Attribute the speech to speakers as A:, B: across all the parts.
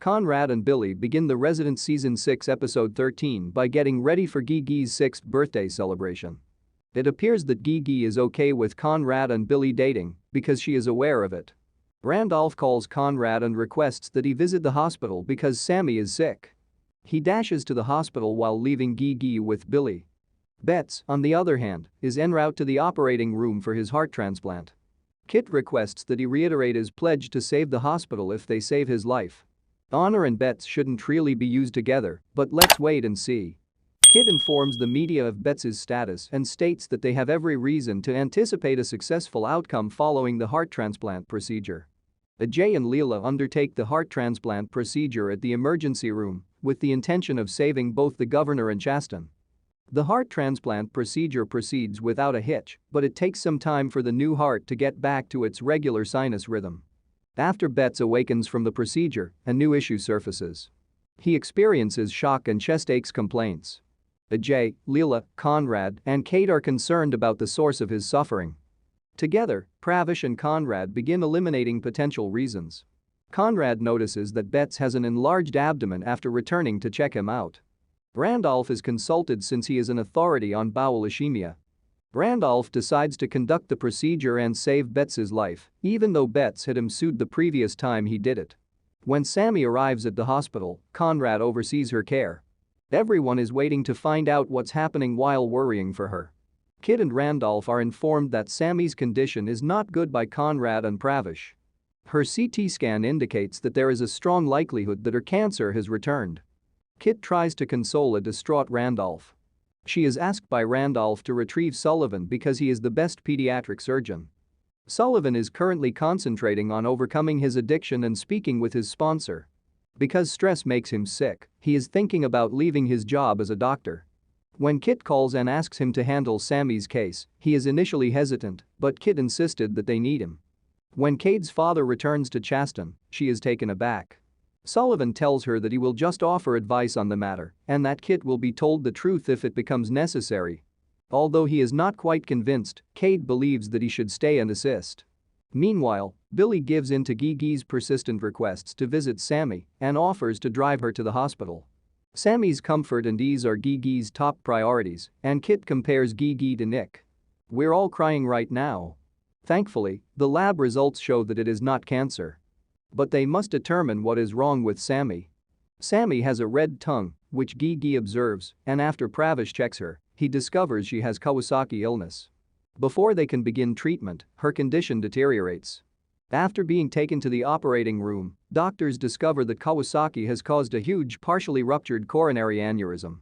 A: Conrad and Billy begin the Resident Season 6 Episode 13 by getting ready for Gigi's 6th birthday celebration. It appears that Gigi is okay with Conrad and Billy dating because she is aware of it. Randolph calls Conrad and requests that he visit the hospital because Sammy is sick. He dashes to the hospital while leaving Gigi with Billy. Betts, on the other hand, is en route to the operating room for his heart transplant. Kit requests that he reiterate his pledge to save the hospital if they save his life. Honor and Betts shouldn't really be used together, but let's wait and see. Kit informs the media of Betts' status and states that they have every reason to anticipate a successful outcome following the heart transplant procedure. Ajay and Leela undertake the heart transplant procedure at the emergency room with the intention of saving both the governor and Chaston. The heart transplant procedure proceeds without a hitch, but it takes some time for the new heart to get back to its regular sinus rhythm. After Betts awakens from the procedure, a new issue surfaces. He experiences shock and chest aches complaints. Ajay, Leela, Conrad, and Kate are concerned about the source of his suffering. Together, Pravish and Conrad begin eliminating potential reasons. Conrad notices that Betts has an enlarged abdomen after returning to check him out. Randolph is consulted since he is an authority on bowel ischemia. Randolph decides to conduct the procedure and save Betts' life, even though Betts had him sued the previous time he did it. When Sammy arrives at the hospital, Conrad oversees her care. Everyone is waiting to find out what's happening while worrying for her. Kit and Randolph are informed that Sammy's condition is not good by Conrad and Pravish. Her CT scan indicates that there is a strong likelihood that her cancer has returned. Kit tries to console a distraught Randolph. She is asked by Randolph to retrieve Sullivan because he is the best pediatric surgeon. Sullivan is currently concentrating on overcoming his addiction and speaking with his sponsor. Because stress makes him sick, he is thinking about leaving his job as a doctor. When Kit calls and asks him to handle Sammy's case, he is initially hesitant, but Kit insisted that they need him. When Cade's father returns to Chaston, she is taken aback. Sullivan tells her that he will just offer advice on the matter and that Kit will be told the truth if it becomes necessary. Although he is not quite convinced, Cade believes that he should stay and assist. Meanwhile, Billy gives in to Gigi's persistent requests to visit Sammy and offers to drive her to the hospital. Sammy's comfort and ease are Gigi's top priorities, and Kit compares Gigi to Nick. "We're all crying right now." Thankfully, the lab results show that it is not cancer. But they must determine what is wrong with Sammy. Sammy has a red tongue, which Gigi observes, and after Pravish checks her, he discovers she has Kawasaki illness. Before they can begin treatment, her condition deteriorates. After being taken to the operating room, doctors discover that Kawasaki has caused a huge partially ruptured coronary aneurysm.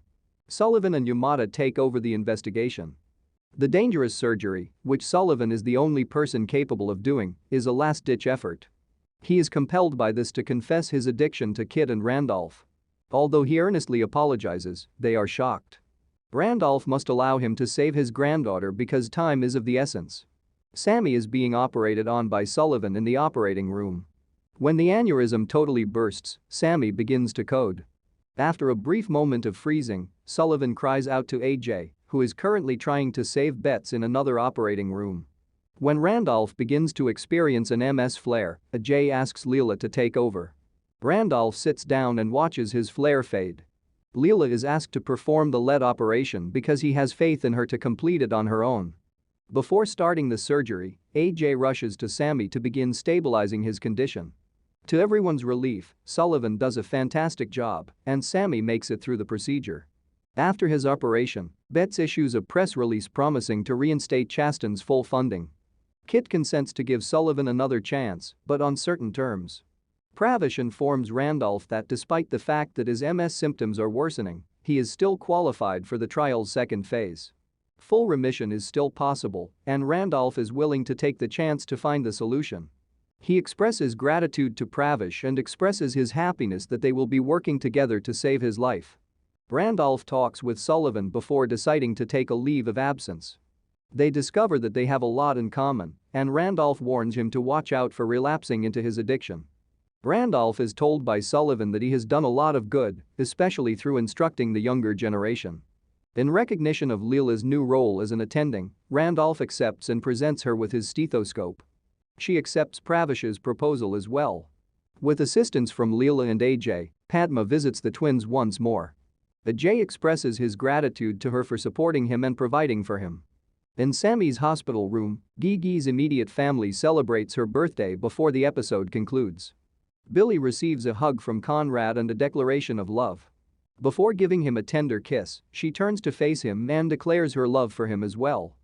A: Sullivan and Yamada take over the investigation. The dangerous surgery, which Sullivan is the only person capable of doing, is a last-ditch effort. He is compelled by this to confess his addiction to Kit and Randolph. Although he earnestly apologizes, they are shocked. Randolph must allow him to save his granddaughter because time is of the essence. Sammy is being operated on by Sullivan in the operating room. When the aneurysm totally bursts, Sammy begins to code. After a brief moment of freezing, Sullivan cries out to AJ, who is currently trying to save Betts in another operating room. When Randolph begins to experience an MS flare, Ajay asks Leela to take over. Randolph sits down and watches his flare fade. Leela is asked to perform the lead operation because he has faith in her to complete it on her own. Before starting the surgery, AJ rushes to Sammy to begin stabilizing his condition. To everyone's relief, Sullivan does a fantastic job, and Sammy makes it through the procedure. After his operation, Betts issues a press release promising to reinstate Chaston's full funding. Kit consents to give Sullivan another chance, but on certain terms. Pravish informs Randolph that despite the fact that his MS symptoms are worsening, he is still qualified for the trial's second phase. Full remission is still possible, and Randolph is willing to take the chance to find the solution. He expresses gratitude to Pravish and expresses his happiness that they will be working together to save his life. Randolph talks with Sullivan before deciding to take a leave of absence. They discover that they have a lot in common, and Randolph warns him to watch out for relapsing into his addiction. Randolph is told by Sullivan that he has done a lot of good, especially through instructing the younger generation. In recognition of Leela's new role as an attending, Randolph accepts and presents her with his stethoscope. She accepts Pravish's proposal as well. With assistance from Leela and AJ, Padma visits the twins once more. Ajay expresses his gratitude to her for supporting him and providing for him. In Sammy's hospital room, Gigi's immediate family celebrates her birthday before the episode concludes. Billy receives a hug from Conrad and a declaration of love. Before giving him a tender kiss, she turns to face him and declares her love for him as well.